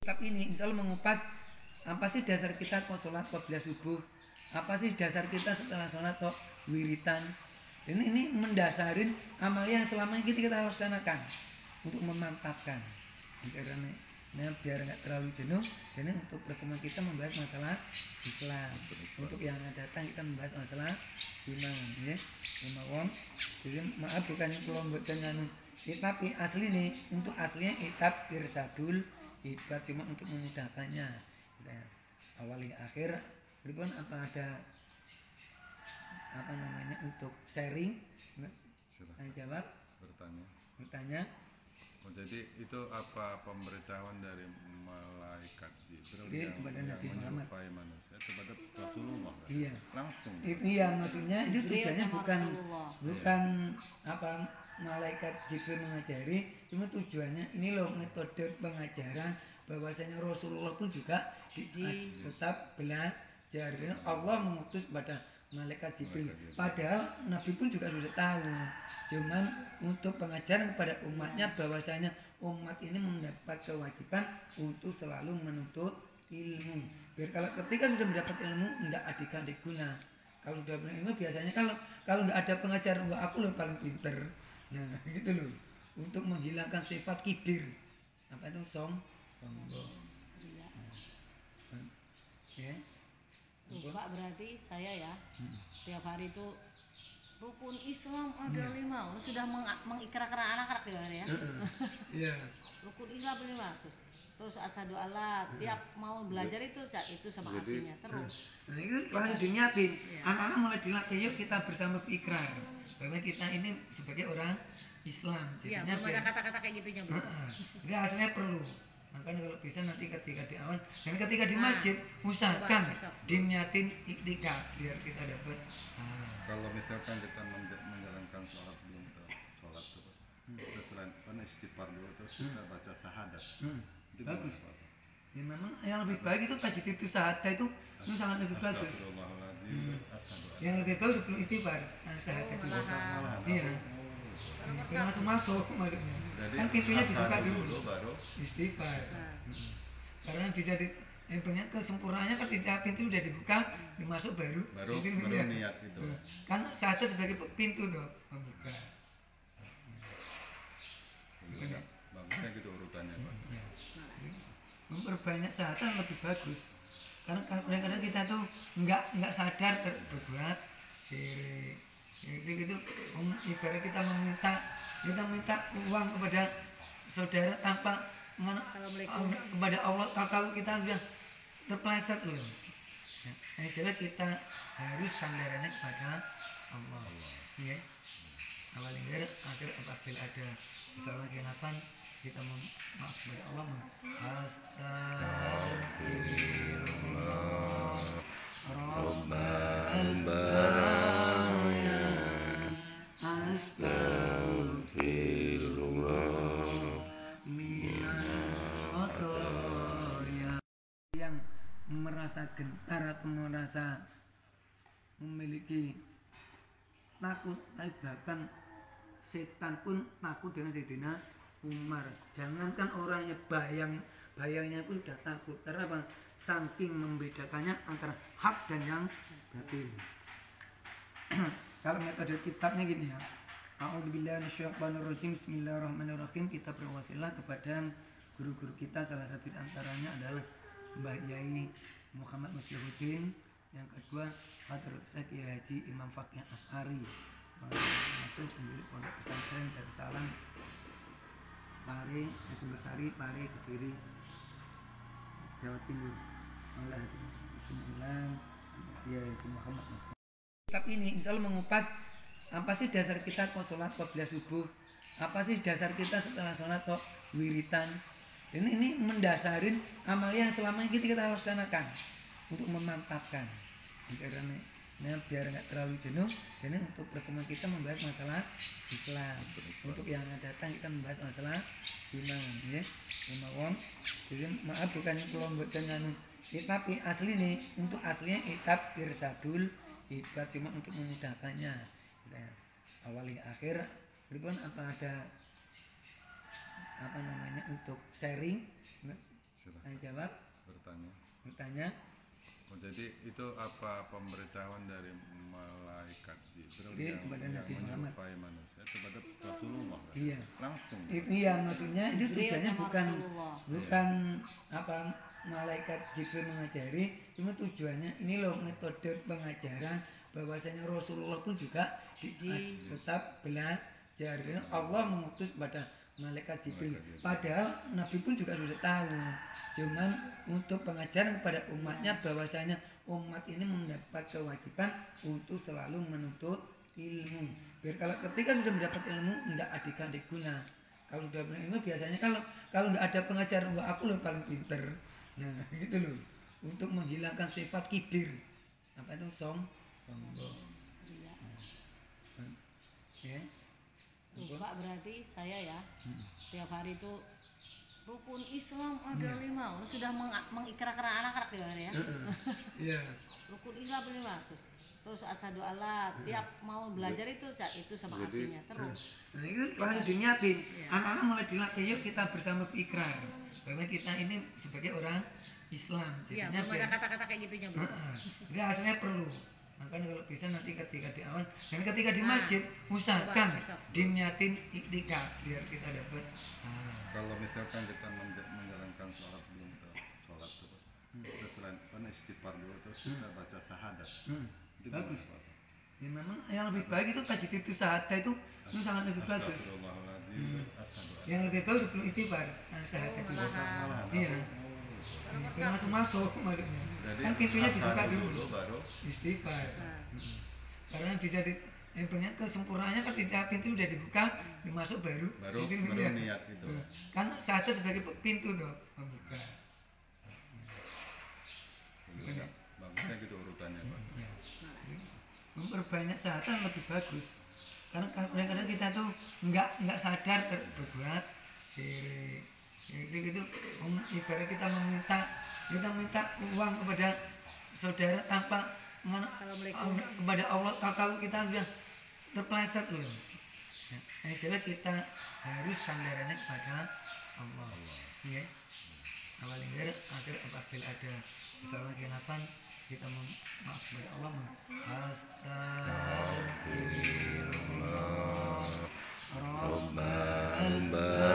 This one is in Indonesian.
Kitab ini insya Allah mengupas apa sih dasar kita kok sholat qabla subuh, apa sih dasar kita setelah sholat kok wiritan. Ini mendasarin amal yang selama ini kita laksanakan untuk memantapkan. Karena biar nggak terlalu jenuh, dan untuk pertemuan kita membahas masalah Islam. Untuk yang akan datang kita membahas masalah iman, ya, iman. Jadi maaf bukan kalau dengan tapi asli nih, untuk aslinya kitab irsadul ibad, cuma untuk memudahkannya. Kita awali akhir, berikut apa ada apa namanya untuk sharing? Saya jawab. Bertanya. Oh, jadi itu apa pemberitahuan dari malaikat Jibril yang menyerupai manusia kepada Rasulullah? Iya. Langsung. Iya, maksudnya itu tujuannya bukan apa malaikat Jibril mengajari, cuma tujuannya ini loh metode pengajaran bahwasanya Rasulullah pun juga tetap belajar. Allah mengutus pada malaikat Jibril. Padahal Nabi pun juga sudah tahu. Cuman untuk pengajaran kepada umatnya bahwasanya umat ini mendapat kewajiban untuk selalu menuntut ilmu. Biar kalau ketika sudah mendapat ilmu tidak adik-adik guna. Kalau sudah punya ilmu biasanya kalau nggak ada pengajaran, wah aku loh paling pinter. Nah gitu loh. Untuk menghilangkan sifat kibir. Apa itu sombong. Ya. Pak, berarti saya ya tiap hari itu rukun Islam ada 5, sudah mengikrarkan anak-anak ya. Iya. Rukun Islam 5, terus asyhadu alla, tiap mau belajar itu sama artinya terus. Nah itu harus dinyatin. Anak-anak mulai dilatih, yuk kita bersama ikrar bahwa kita ini sebagai orang Islam. Iya, belum ada kata-kata kayak gitunya Bu. Jadi aslinya perlu. Makanya kalau bisa nanti ketika di awal dan ketika di masjid usahakan dinyatin iktikaf biar kita dapat. Kalau misalkan kita menjalankan sholat sebelum kita sholat itu, kita selain istighfar dulu terus kita baca syahadat. Bagus. Ya memang yang lebih baik itu tajdid itu syahadat itu sangat lebih bagus. Yang lebih bagus sebelum istighfar syahadat itu. Iya. Karena masuk maksudnya. Kan pintunya dibuka dulu baru istighfar. Karena bisa punya kesempurnaannya ketika pintu udah dibuka, dimasuk baru niat itu. Kan syahadat sebagai pintu tuh membuka. Bagusnya gitu urutannya Pak. Memperbanyak syahadat lebih bagus. Karena kadang-kadang kita tuh nggak sadar berbuat syirik. Itu ibarat kita minta uang kepada saudara tanpa kepada Allah, tahu kita sudah terpeleset loh. Nah, jadi kita harus sandarannya kepada Allah. Ya. Awal akhir apabila ada kesalahan kenapa kita maaf kepada Allah. Astagfirullah. Yang merasa gentar atau merasa memiliki takut, bahkan setan pun takut dengan Sayyidina Umar. Jangankan orangnya bayangnya pun sudah takut. Karena apa? Saking membedakannya antara hak dan yang batil. Kalau metode kitabnya gini ya. A'udzubillahi minasyaitonirrajim. Bismillahirrahmanirrahim. Kita berwasilah kepada guru-guru kita, salah satu di antaranya adalah Mbah Yai Muhammad Muslihuddin, yang kedua Hadratus Syekh Kiai Haji Imam Fakih Asy'ari, masuk pendiri pondok pesantren Darussalam Pare Sumbersari, Pare Kediri, Jawa Timur. Bismillah. Ya, Muhammad Muslihuddin. Kitab ini insya Allah mengupas apa sih dasar kita kok sholat qabla subuh, apa sih dasar kita setelah sholat kok wiritan. Ini mendasarin amal yang selama ini kita laksanakan untuk memantapkan. Karena biar nggak terlalu jenuh, dan untuk pertemuan kita membahas masalah Islam. Untuk yang akan datang kita membahas masalah iman, ya, iman. Jadi maaf bukan kalau dengan tapi asli nih, untuk aslinya kitab irsadul ibad, cuma untuk memudahkannya. Kita awali akhir, berikut apa ada apa namanya untuk sharing? Saya menjawab, bertanya. Oh, jadi itu apa pemberitahuan dari malaikat Jibril yang kepada Nabi Muhammad menyerupai manusia kepada Rasulullah kan? Iya. Langsung. Iya, maksudnya itu Jibril tujuannya sama bukan Rasulullah. apa malaikat Jibril mengajari, cuma tujuannya ini loh metode pengajaran bahwasanya Rasulullah pun juga tetap belajar. Allah mengutus pada malaikat Jibril. Padahal Nabi pun juga sudah tahu. Cuman untuk pengajaran kepada umatnya bahwasanya umat ini mendapat kewajiban untuk selalu menuntut ilmu. Biar kalau ketika sudah mendapat ilmu tidak adik-adik guna. Kalau sudah punya ilmu biasanya kalau nggak ada pengajaran, wah aku loh paling pinter. Nah gitu loh. Untuk menghilangkan sifat kibir. Apa itu sombong. Ya. Pak berarti saya ya tiap hari itu rukun Islam ada 5, sudah mengikrarkan anak-anak ya. Iya. Rukun Islam 5 terus asyhadu alla, tiap mau belajar itu sama artinya terus. Nah itu langsung diniatin. Anak-anak mulai dilatih, yuk kita bersama berikrar bahwa kita ini sebagai orang Islam. Iya, belum ada kata-kata kayak gitunya Bu. Jadi aslinya perlu. Makanya kalau bisa nanti ketika di awal dan ketika di masjid usahakan diniatin iktikaf biar kita dapat. Kalau misalkan kita menjalankan sholat sebelum kita sholat terus kita selain istighfar dulu terus kita baca syahadat. Itu Bagus. gimana, Pak? Ya memang yang lebih baik itu tajdid itu syahadat itu sangat lebih bagus. Astagfirullahaladzim, asyhadu Yang lebih bagus sebelum istighfar syahadat itu. malahan. Iya. Masuk maksudnya. Jadi Kan pintunya dibuka asyhadu dulu. baru Istighfar. Karena bisa yang punya kesempurnaannya kan ketika pintu udah dibuka, dimasuk baru itu niat gitu. Kan syahadat sebagai pintu tuh membuka. Bagusnya gitu urutannya, Pak. Memperbanyak syahadat lebih bagus. Karena kadang-kadang kita tuh nggak sadar berbuat syirik. Itu ibarat kita minta uang kepada saudara tanpa Assalamualaikum. kepada Allah, kalau kita sudah terpeleset loh. Yang jelas kita harus sandarannya kepada Allah. Ya. Awal akhir apabila ada kesalahan khilafan kita maaf kepada Allah. Astagfirullah. Rabbana